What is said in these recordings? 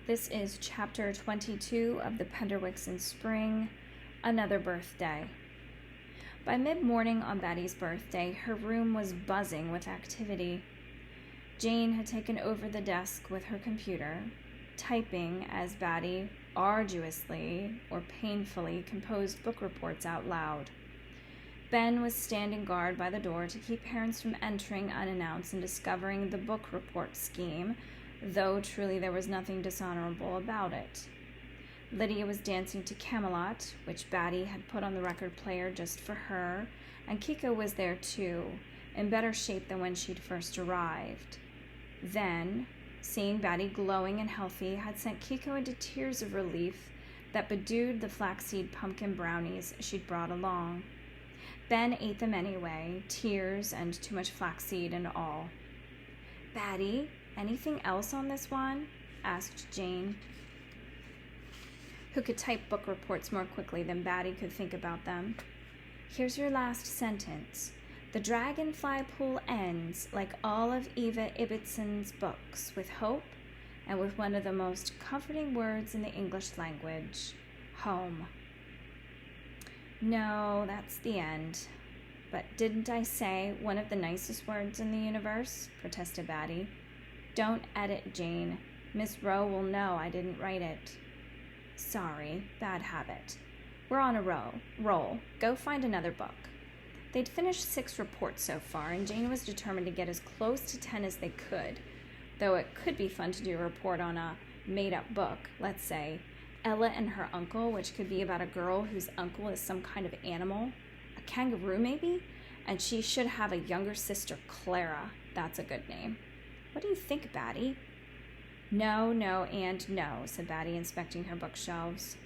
This is chapter 22 of the Penderwicks in Spring, Another Birthday. By mid-morning on Batty's birthday, her room was buzzing with activity. Jane had taken over the desk with her computer, typing as Batty arduously or painfully composed book reports out loud. Ben was standing guard by the door to keep parents from entering unannounced and discovering the book report scheme, though truly there was nothing dishonorable about it. Lydia was dancing to Camelot, which Batty had put on the record player just for her, and Kiko was there too, in better shape than when she'd first arrived. Then, seeing Batty glowing and healthy had sent Kiko into tears of relief that bedewed the flaxseed pumpkin brownies she'd brought along. Ben ate them anyway, tears and too much flaxseed and all. "Batty, anything else on this one?" asked Jane, who could type book reports more quickly than Batty could think about them. "Here's your last sentence. The dragonfly pool ends, like all of Eva Ibbetson's books, with hope and with one of the most comforting words in the English language, home." "No, that's the end. But didn't I say one of the nicest words in the universe?" protested Batty. "Don't edit, Jane. Miss Rowe will know I didn't write it." "Sorry, bad habit. We're on a roll. Go find another book." They'd finished 6 reports so far, and Jane was determined to get as close to 10 as they could, though it could be fun to do a report on a made-up book, let's say, Ella and Her Uncle, which could be about a girl whose uncle is some kind of animal, a kangaroo maybe, and she should have a younger sister, Clara. That's a good name. "What do you think, Batty?" No, and no, said Batty, inspecting her bookshelves.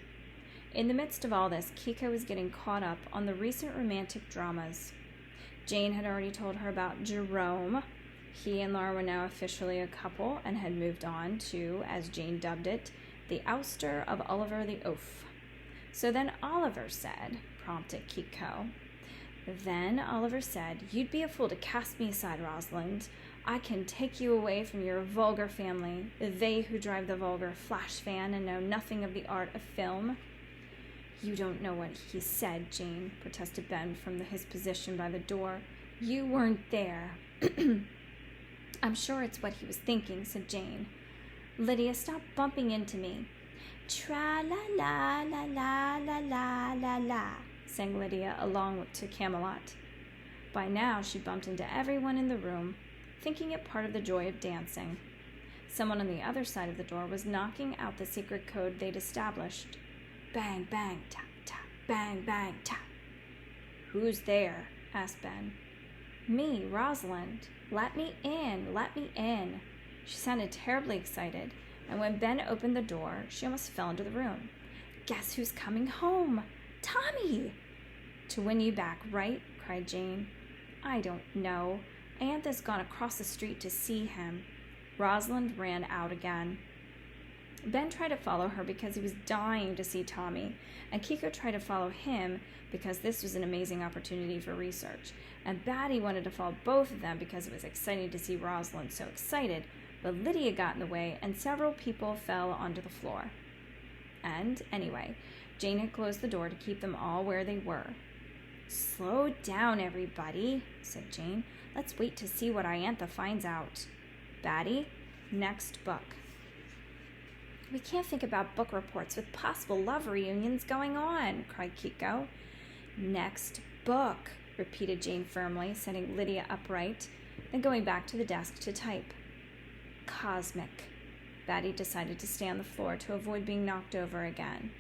In the midst of all this, Kiko was getting caught up on the recent romantic dramas. Jane had already told her about Jerome. He and Laura were now officially a couple and had moved on to, as Jane dubbed it, the ouster of Oliver the Oaf. "So then Oliver said," prompted Kiko. "Then Oliver said, 'You'd be a fool to cast me aside, Rosalind. I can take you away from your vulgar family, they who drive the vulgar flash fan and know nothing of the art of film.'" "You don't know what he said, Jane," protested Ben from his position by the door. "You weren't there." "I'm sure it's what he was thinking," said Jane. "Lydia, stop bumping into me." "Tra-la-la-la-la-la-la-la," sang Lydia along to Camelot. By now she bumped into everyone in the room, thinking it part of the joy of dancing. Someone on the other side of the door was knocking out the secret code they'd established. Bang, bang, tap, tap, bang, bang, tap. "Who's there?" asked Ben. "Me, Rosalind. Let me in, let me in." She sounded terribly excited, and when Ben opened the door, she almost fell into the room. "Guess who's coming home? Tommy!" "To win you back, right?" cried Jane. "I don't know. Aunt's gone across the street to see him." Rosalind ran out again. Ben tried to follow her because he was dying to see Tommy, and Kiko tried to follow him because this was an amazing opportunity for research, and Batty wanted to follow both of them because it was exciting to see Rosalind so excited, but Lydia got in the way, and several people fell onto the floor. And, anyway, Jane had closed the door to keep them all where they were. "Slow down, everybody," said Jane. "Let's wait to see what Iantha finds out. Batty, next book." "We can't think about book reports with possible love reunions going on," cried Kiko. "Next book," repeated Jane firmly, setting Lydia upright, then going back to the desk to type. "Cosmic." Batty decided to stay on the floor to avoid being knocked over again.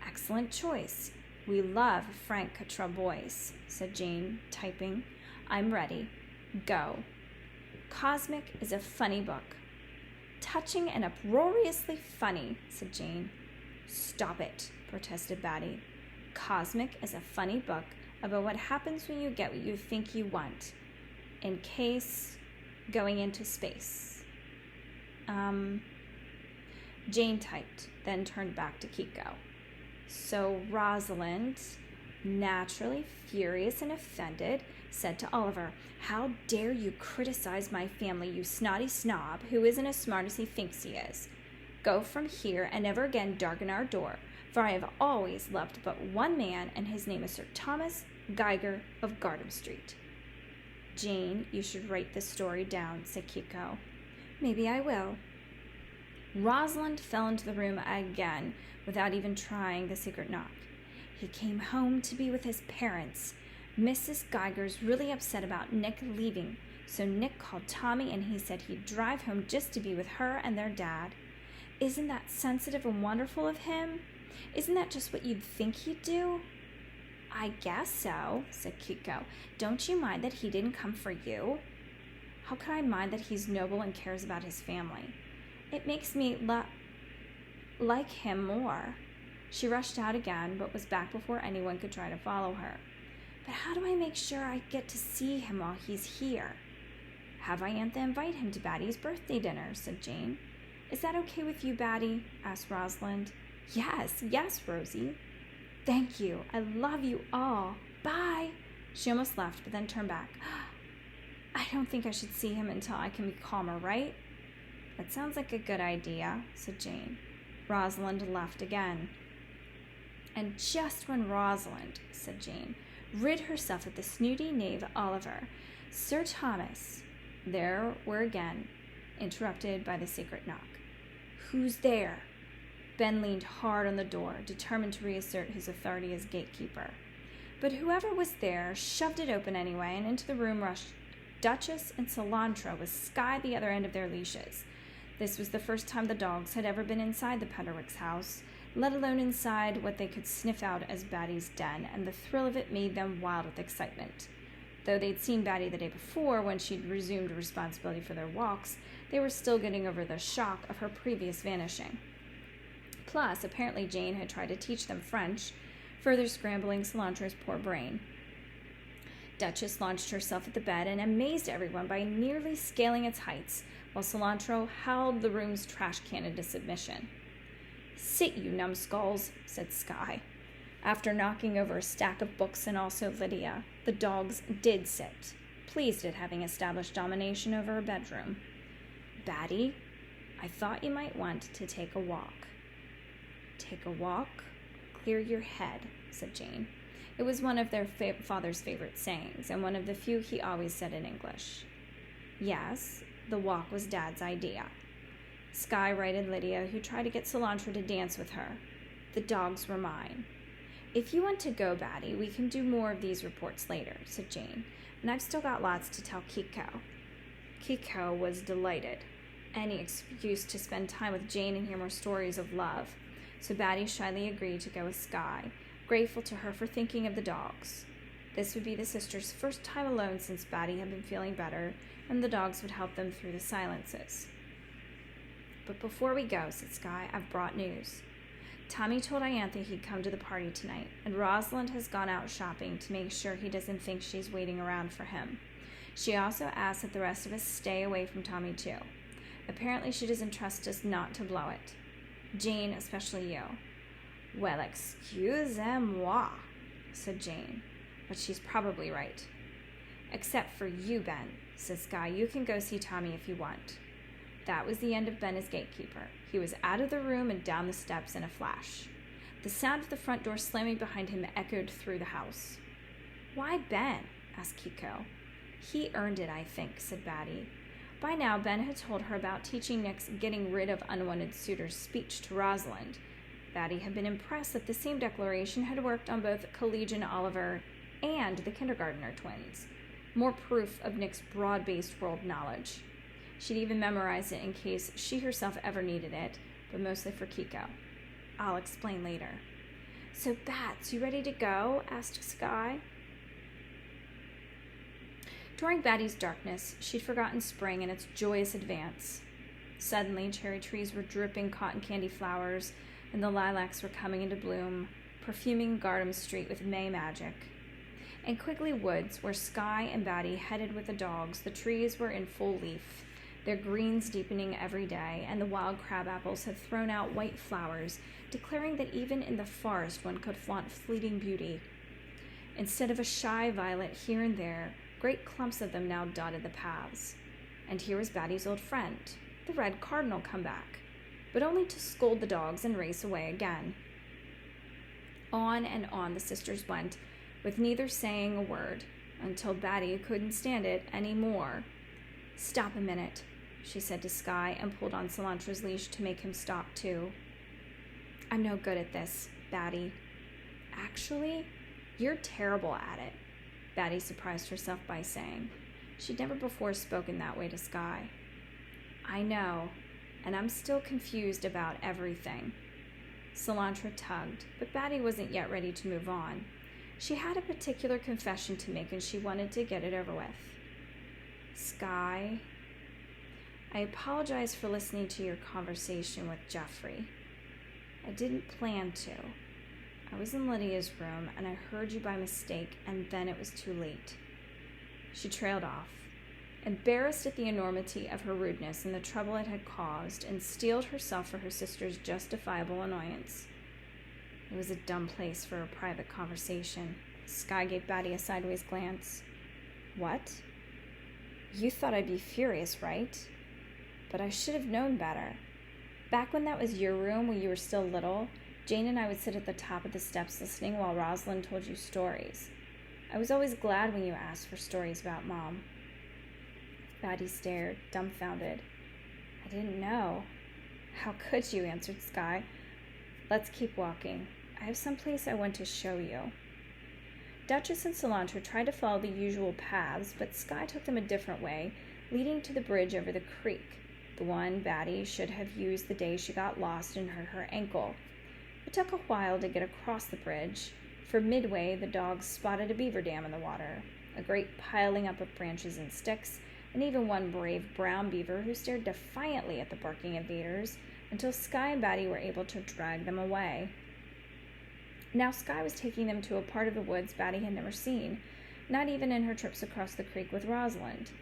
"Excellent choice. We love Frank Trebois," said Jane, typing. "I'm ready. Go." "Cosmic is a funny book." "Touching and uproariously funny," said Jane. "Stop it," protested Batty. "Cosmic is a funny book about what happens when you get what you think you want. In case going into space. Jane typed, then turned back to Kiko. So Rosalind, naturally furious and offended, said to Oliver, "How dare you criticize my family, you snotty snob, who isn't as smart as he thinks he is?" Go from here and never again darken our door, for I have always loved but one man, and his name is Sir Thomas Geiger of Garden Street." "Jane, you should write this story down," said Kiko. "Maybe I will." Rosalind fell into the room again without even trying the secret knock. "He came home to be with his parents. Mrs. Geiger's really upset about Nick leaving, so Nick called Tommy and he said he'd drive home just to be with her and their dad. Isn't that sensitive and wonderful of him? Isn't that just what you'd think he'd do?" "I guess so," said Kiko. "Don't you mind that he didn't come for you?" "How could I mind that he's noble and cares about his family? It makes me like him more." She rushed out again, but was back before anyone could try to follow her. "But how do I make sure I get to see him while he's here?" "Have Iantha invite him to Batty's birthday dinner," said Jane. "Is that okay with you, Batty?" asked Rosalind. Yes, Rosie." "Thank you. I love you all. Bye." She almost left, but then turned back. "I don't think I should see him until I can be calmer, right?" "That sounds like a good idea," said Jane. Rosalind left again. "And just when Rosalind," said Jane, "rid herself of the snooty knave Oliver, Sir Thomas—" There were again, interrupted by the secret knock. "Who's there?" Ben leaned hard on the door, determined to reassert his authority as gatekeeper. But whoever was there shoved it open anyway, and into the room rushed Duchess and Cilantro with Skye at the other end of their leashes. This was the first time the dogs had ever been inside the Penderwicks house, let alone inside what they could sniff out as Batty's den, and the thrill of it made them wild with excitement. Though they'd seen Batty the day before, when she'd resumed responsibility for their walks, they were still getting over the shock of her previous vanishing. Plus, apparently Jane had tried to teach them French, further scrambling Cilantro's poor brain. Duchess launched herself at the bed and amazed everyone by nearly scaling its heights, while Cilantro howled the room's trash can into submission. "Sit, you numbskulls," said Skye. After knocking over a stack of books and also Lydia, the dogs did sit, pleased at having established domination over a bedroom. "Batty, I thought you might want to take a walk." "Take a walk? Clear your head," said Jane. It was one of their father's favorite sayings, and one of the few he always said in English. Yes, the walk was Dad's idea. Skye righted Lydia, who tried to get Cilantro to dance with her. "The dogs were mine." "If you want to go, Batty, we can do more of these reports later," said Jane, "and I've still got lots to tell Kiko." Kiko was delighted. Any excuse to spend time with Jane and hear more stories of love. So Batty shyly agreed to go with Skye, grateful to her for thinking of the dogs. This would be the sisters' first time alone since Batty had been feeling better, and the dogs would help them through the silences. "But before we go," said Skye, "I've brought news. Tommy told Iantha he'd come to the party tonight, and Rosalind has gone out shopping to make sure he doesn't think she's waiting around for him. She also asked that the rest of us stay away from Tommy too. Apparently she doesn't trust us not to blow it. Jane, especially you." "Well, excusez-moi," said Jane, "but she's probably right." "Except for you, Ben," said Skye. "You can go see Tommy if you want." That was the end of Ben as gatekeeper. He was out of the room and down the steps in a flash. The sound of the front door slamming behind him echoed through the house. "Why Ben?" asked Kiko. "He earned it, I think," said Batty. By now, Ben had told her about teaching Nick's getting rid of unwanted suitors speech to Rosalind. Batty had been impressed that the same declaration had worked on both Collegian Oliver and the kindergartner twins. More proof of Nick's broad-based world knowledge. She'd even memorized it in case she herself ever needed it, but mostly for Kiko. "I'll explain later." "So, Bats, you ready to go?" asked Skye. During Batty's darkness, she'd forgotten spring and its joyous advance. Suddenly, cherry trees were dripping cotton candy flowers, and the lilacs were coming into bloom, perfuming Garden Street with May magic. In Quigley Woods, where Skye and Batty headed with the dogs, the trees were in full leaf, their greens deepening every day, and the wild crabapples had thrown out white flowers, declaring that even in the forest one could flaunt fleeting beauty. Instead of a shy violet here and there, great clumps of them now dotted the paths. And here was Batty's old friend, the red cardinal, come back. but only to scold the dogs and race away again. On and on the sisters went, with neither saying a word, until Batty couldn't stand it any more. "Stop a minute," she said to Skye, and pulled on Cilantro's leash to make him stop too. "I'm no good at this, Batty." "Actually, you're terrible at it," Batty surprised herself by saying. She'd never before spoken that way to Skye. "I know, and I'm still confused about everything." Cilantro tugged, but Batty wasn't yet ready to move on. She had a particular confession to make, and she wanted to get it over with. "Skye, I apologize for listening to your conversation with Jeffrey. I didn't plan to. I was in Lydia's room, and I heard you by mistake, and then it was too late." She trailed off, embarrassed at the enormity of her rudeness and the trouble it had caused, and steeled herself for her sister's justifiable annoyance. It was a dumb place for a private conversation. Skye gave Batty a sideways glance. "What? You thought I'd be furious, right? But I should have known better. Back when that was your room, when you were still little, Jane and I would sit at the top of the steps listening while Rosalind told you stories. I was always glad when you asked for stories about Mom." Batty stared, dumbfounded. "I didn't know." "How could you?" answered Skye. "Let's keep walking. I have some place I want to show you." Duchess and Cilantro tried to follow the usual paths, but Skye took them a different way, leading to the bridge over the creek, the one Batty should have used the day she got lost and hurt her ankle. It took a while to get across the bridge, for midway the dogs spotted a beaver dam in the water, a great piling up of branches and sticks, and even one brave brown beaver who stared defiantly at the barking invaders until Skye and Batty were able to drag them away. Now Skye was taking them to a part of the woods Batty had never seen, not even in her trips across the creek with Rosalind.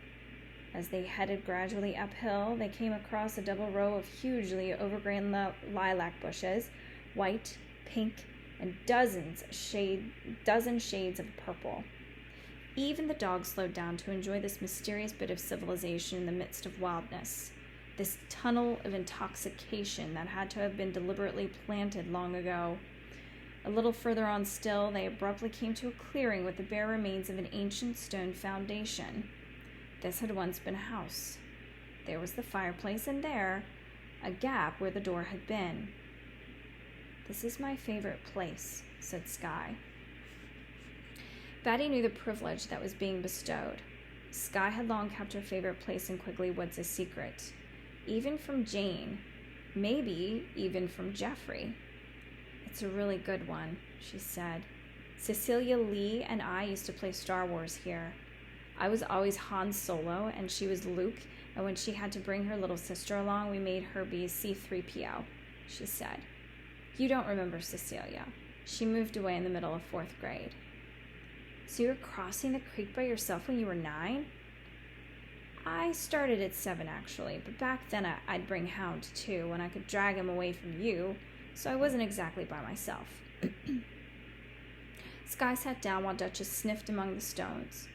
As they headed gradually uphill, they came across a double row of hugely overgrown lilac bushes, white, pink, and dozen shades of purple. Even the dogs slowed down to enjoy this mysterious bit of civilization in the midst of wildness, this tunnel of intoxication that had to have been deliberately planted long ago. A little further on still, they abruptly came to a clearing with the bare remains of an ancient stone foundation. This had once been a house. There was the fireplace, and there, a gap where the door had been. "This is my favorite place," said Skye. Batty knew the privilege that was being bestowed. Skye had long kept her favorite place in Quigley Woods a secret, even from Jane, maybe even from Jeffrey. "It's a really good one," she said. "Cecilia Lee and I used to play Star Wars here. I was always Han Solo, and she was Luke, and when she had to bring her little sister along, we made her be C-3PO, she said. You don't remember Cecilia. She moved away in the middle of 4th grade. So you were crossing the creek by yourself when you were 9? I started at 7, actually, but back then I'd bring Hound too, when I could drag him away from you, so I wasn't exactly by myself. Skye sat down while Duchess sniffed among the stones.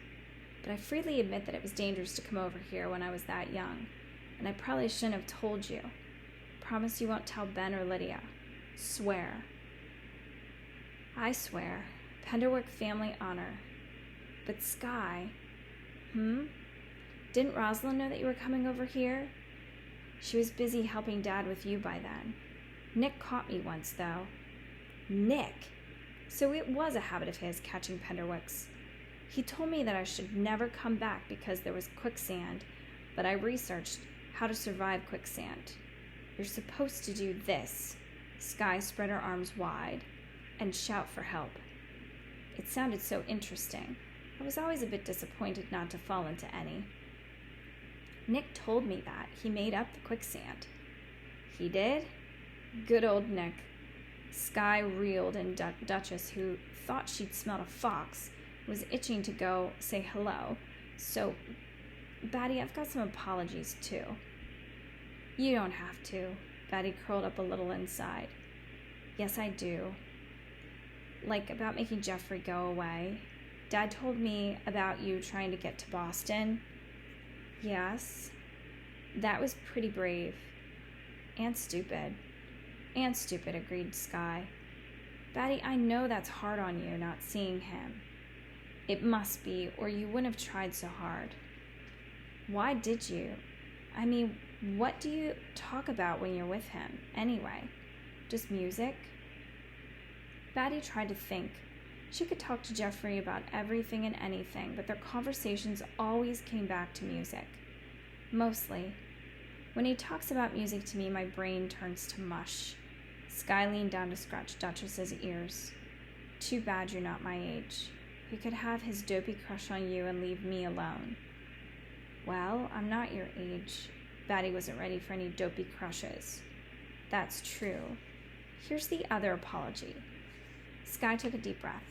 But I freely admit that it was dangerous to come over here when I was that young, and I probably shouldn't have told you. Promise you won't tell Ben or Lydia. Swear. I swear. Penderwick family honor. But Skye, Didn't Rosalind know that you were coming over here? She was busy helping Dad with you by then. Nick caught me once, though. Nick? So it was a habit of his, catching Penderwicks. He told me that I should never come back because there was quicksand, but I researched how to survive quicksand. You're supposed to do this. Skye spread her arms wide and shout for help. It sounded so interesting. I was always a bit disappointed not to fall into any. Nick told me that. He made up the quicksand. He did? Good old Nick. Skye reeled, and Duchess, who thought she'd smelled a fox, was itching to go say hello. So, Batty, I've got some apologies, too. You don't have to. Batty curled up a little inside. Yes, I do. Like about making Jeffrey go away. Dad told me about you trying to get to Boston. Yes. That was pretty brave. And stupid. And stupid, agreed Sky. Batty, I know that's hard on you, not seeing him. It must be, or you wouldn't have tried so hard. Why did you? I mean, what do you talk about when you're with him, anyway? Just music? Batty tried to think. She could talk to Jeffrey about everything and anything, but their conversations always came back to music. Mostly. When he talks about music to me, my brain turns to mush. Sky leaned down to scratch Duchess's ears. Too bad you're not my age. He could have his dopey crush on you and leave me alone. Well, I'm not your age. Batty wasn't ready for any dopey crushes. That's true. Here's the other apology. Sky took a deep breath.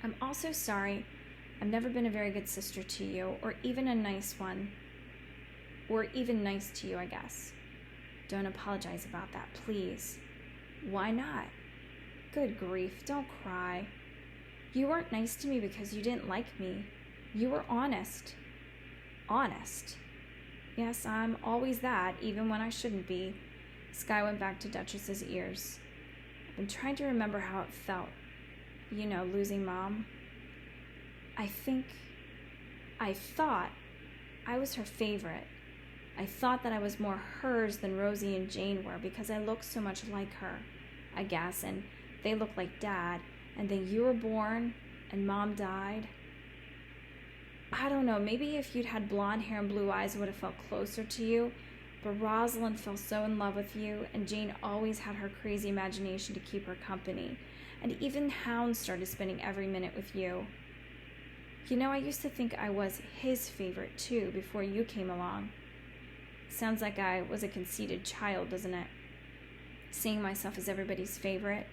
I'm also sorry. I've never been a very good sister to you, or even a nice one. Or even nice to you, I guess. Don't apologize about that, please. Why not? Good grief, don't cry. You weren't nice to me because you didn't like me. You were honest. Honest? Yes, I'm always that, even when I shouldn't be. Sky went back to Duchess's ears. I've been trying to remember how it felt. You know, losing Mom. I thought I was her favorite. I thought that I was more hers than Rosie and Jane were because I looked so much like her, I guess, and they looked like Dad, and then you were born, and Mom died. I don't know, maybe if you'd had blonde hair and blue eyes, I would have felt closer to you, but Rosalind fell so in love with you, and Jane always had her crazy imagination to keep her company, and even Hound started spending every minute with you. You know, I used to think I was his favorite, too, before you came along. Sounds like I was a conceited child, doesn't it? Seeing myself as everybody's favorite.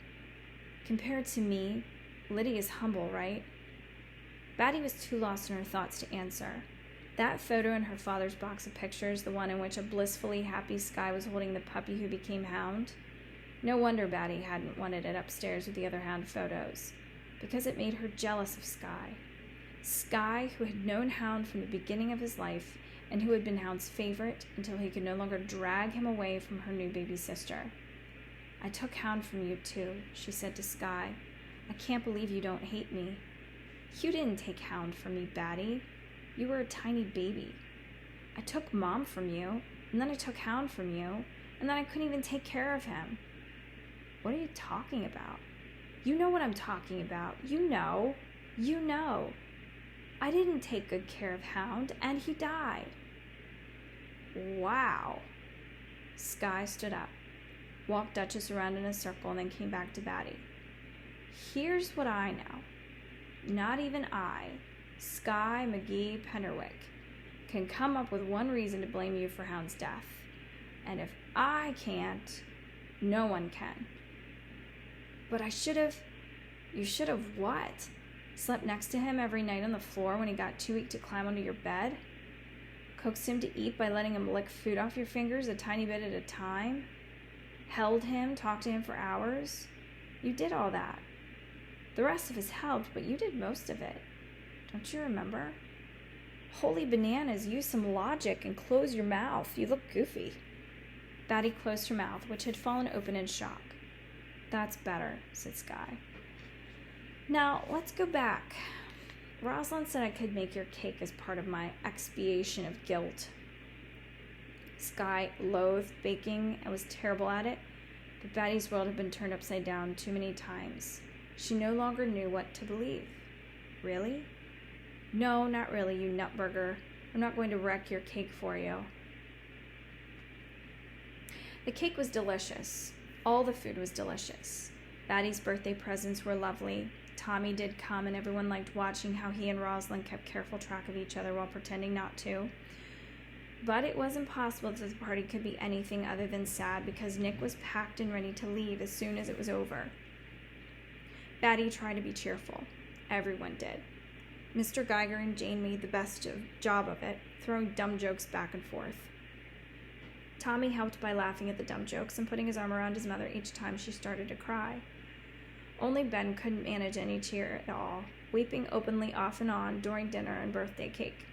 Compared to me, Lydia's humble, right? Batty was too lost in her thoughts to answer. That photo in her father's box of pictures, the one in which a blissfully happy Sky was holding the puppy who became Hound. No wonder Batty hadn't wanted it upstairs with the other Hound photos, because it made her jealous of Sky. Sky, who had known Hound from the beginning of his life, and who had been Hound's favorite until he could no longer drag him away from her new baby sister. I took Hound from you too, she said to Sky. I can't believe you don't hate me. You didn't take Hound from me, Batty. You were a tiny baby. I took Mom from you, and then I took Hound from you, and then I couldn't even take care of him. What are you talking about? You know what I'm talking about. You know. I didn't take good care of Hound, and he died. Wow. Sky stood up, walked Duchess around in a circle, and then came back to Batty. Here's what I know. Not even I, Sky McGee Penderwick, can come up with one reason to blame you for Hound's death. And if I can't, no one can. But you should have what? Slept next to him every night on the floor when he got too weak to climb onto your bed? Coaxed him to eat by letting him lick food off your fingers a tiny bit at a time? Held him, talked to him for hours? You did all that. The rest of us helped, but you did most of it. Don't you remember? Holy bananas, use some logic and close your mouth. You look goofy. Batty closed her mouth, which had fallen open in shock. That's better, said Sky. Now, let's go back. Rosalind said I could make your cake as part of my expiation of guilt. Sky loathed baking and was terrible at it, but Batty's world had been turned upside down too many times. She no longer knew what to believe. Really? No, not really, you nutburger. I'm not going to wreck your cake for you. The cake was delicious. All the food was delicious. Batty's birthday presents were lovely. Tommy did come, and everyone liked watching how he and Rosalind kept careful track of each other while pretending not to. But it was impossible that the party could be anything other than sad because Nick was packed and ready to leave as soon as it was over. Batty tried to be cheerful. Everyone did. Mr. Geiger and Jane made the best job of it, throwing dumb jokes back and forth. Tommy helped by laughing at the dumb jokes and putting his arm around his mother each time she started to cry. Only Ben couldn't manage any cheer at all, weeping openly off and on during dinner and birthday cake.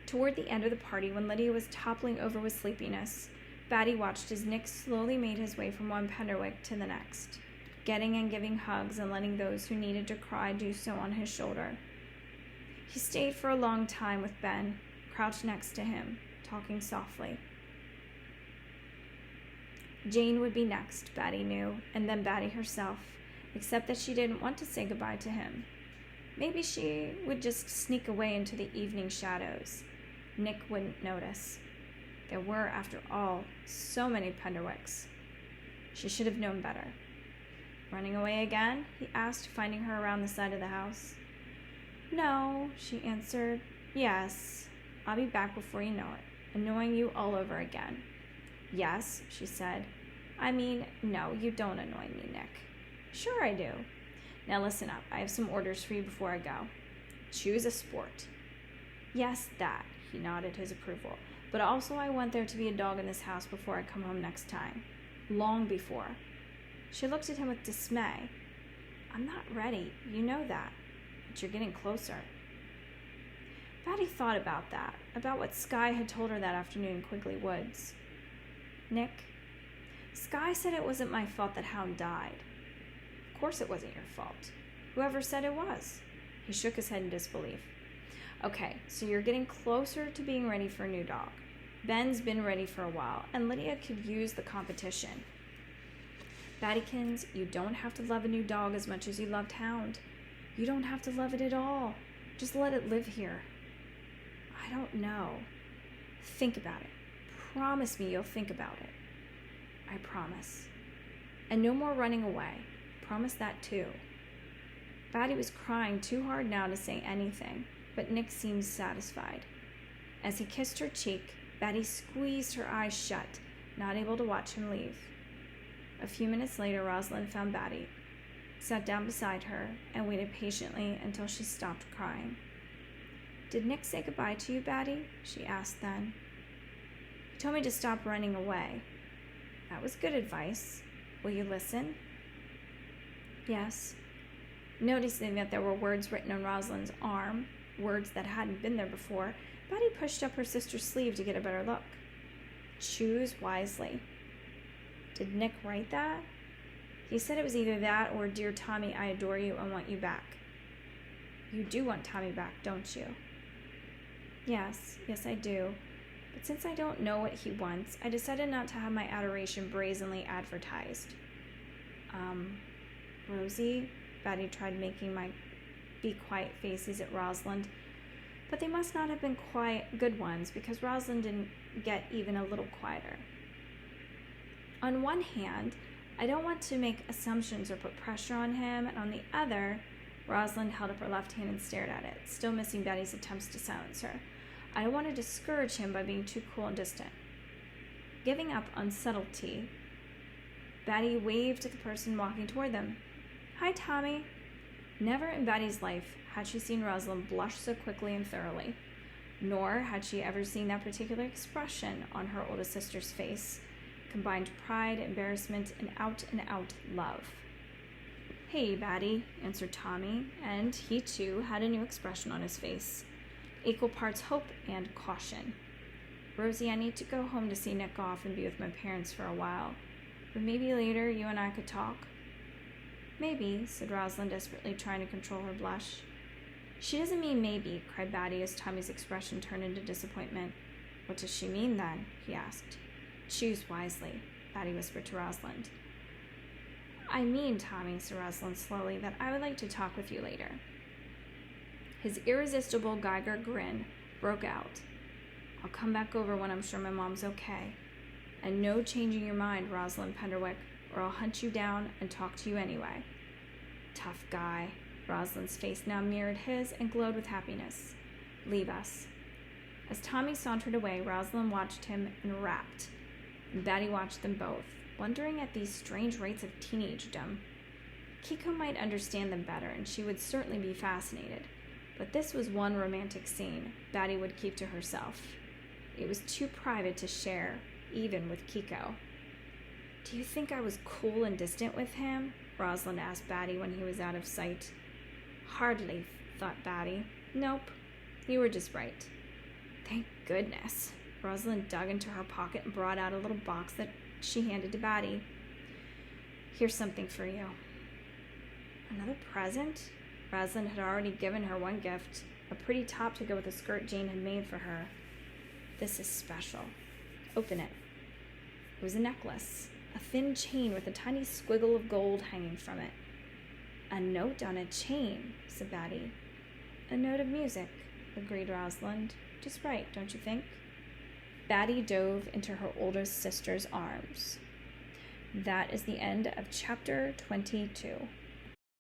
Toward the end of the party, when Lydia was toppling over with sleepiness, Batty watched as Nick slowly made his way from one Penderwick to the next, getting and giving hugs and letting those who needed to cry do so on his shoulder. He stayed for a long time with Ben, crouched next to him, talking softly. Jane would be next, Batty knew, and then Batty herself, except that she didn't want to say goodbye to him. Maybe she would just sneak away into the evening shadows. Nick wouldn't notice. There were, after all, so many Penderwicks. She should have known better. Running away again? He asked, finding her around the side of the house. No, she answered. Yes, I'll be back before you know it, annoying you all over again. Yes, she said. I mean, no, you don't annoy me, Nick. Sure I do. Now listen up. I have some orders for you before I go. Choose a sport. Yes, that. He nodded his approval. But also I want there to be a dog in this house before I come home next time. Long before. She looked at him with dismay. I'm not ready. You know that. But you're getting closer. Batty thought about that, about what Skye had told her that afternoon in Quigley Woods. Nick, Skye said it wasn't my fault that Hound died. Of course it wasn't your fault. Whoever said it was? He shook his head in disbelief. Okay, so you're getting closer to being ready for a new dog. Ben's been ready for a while, and Lydia could use the competition. Battykins, you don't have to love a new dog as much as you loved Hound. You don't have to love it at all. Just let it live here. I don't know. Think about it. Promise me you'll think about it. I promise. And no more running away. Promise that too. Batty was crying too hard now to say anything, but Nick seemed satisfied. As he kissed her cheek, Batty squeezed her eyes shut, not able to watch him leave. A few minutes later, Rosalind found Batty, sat down beside her, and waited patiently until she stopped crying. Did Nick say goodbye to you, Batty? She asked then. He told me to stop running away. That was good advice. Will you listen? Yes. Noticing that there were words written on Rosalind's arm, words that hadn't been there before, Batty pushed up her sister's sleeve to get a better look. Choose wisely. Did Nick write that? He said it was either that or, Dear Tommy, I adore you and want you back. You do want Tommy back, don't you? Yes, I do. But since I don't know what he wants, I decided not to have my adoration brazenly advertised. Rosie? Batty tried making my be-quiet faces at Rosalind, but they must not have been good ones, because Rosalind didn't get even a little quieter. On one hand, I don't want to make assumptions or put pressure on him, and on the other, Rosalind held up her left hand and stared at it, still missing Batty's attempts to silence her. I don't want to discourage him by being too cool and distant. Giving up on subtlety, Batty waved to the person walking toward them. Hi, Tommy. Never in Batty's life had she seen Rosalind blush so quickly and thoroughly, nor had she ever seen that particular expression on her oldest sister's face, combined pride, embarrassment, and out love. Hey, Batty, answered Tommy, and he too had a new expression on his face, equal parts hope and caution. Rosie, I need to go home to see Nick off and be with my parents for a while, but maybe later you and I could talk. Maybe, said Rosalind, desperately trying to control her blush. She doesn't mean maybe, cried Batty as Tommy's expression turned into disappointment. What does she mean then? He asked. Choose wisely, Batty whispered to Rosalind. I mean, Tommy, said Rosalind slowly, that I would like to talk with you later. His irresistible Geiger grin broke out. I'll come back over when I'm sure my mom's okay. And no changing your mind, Rosalind Penderwick, or I'll hunt you down and talk to you anyway. Tough guy. Rosalind's face now mirrored his and glowed with happiness. Leave us. As Tommy sauntered away, Rosalind watched him enrapt, and Batty watched them both, wondering at these strange rates of teenagedom. Kiko might understand them better, and she would certainly be fascinated, but this was one romantic scene Batty would keep to herself. It was too private to share, even with Kiko. Do you think I was cool and distant with him? Rosalind asked Batty when he was out of sight. Hardly, thought Batty. Nope, you were just right. Thank goodness. Rosalind dug into her pocket and brought out a little box that she handed to Batty. Here's something for you. Another present? Rosalind had already given her one gift, a pretty top to go with a skirt Jane had made for her. This is special. Open it. It was a necklace, a thin chain with a tiny squiggle of gold hanging from it. A note on a chain, said Batty. A note of music, agreed Rosalind. Just right, don't you think? Batty dove into her older sister's arms. That is the end of chapter 22.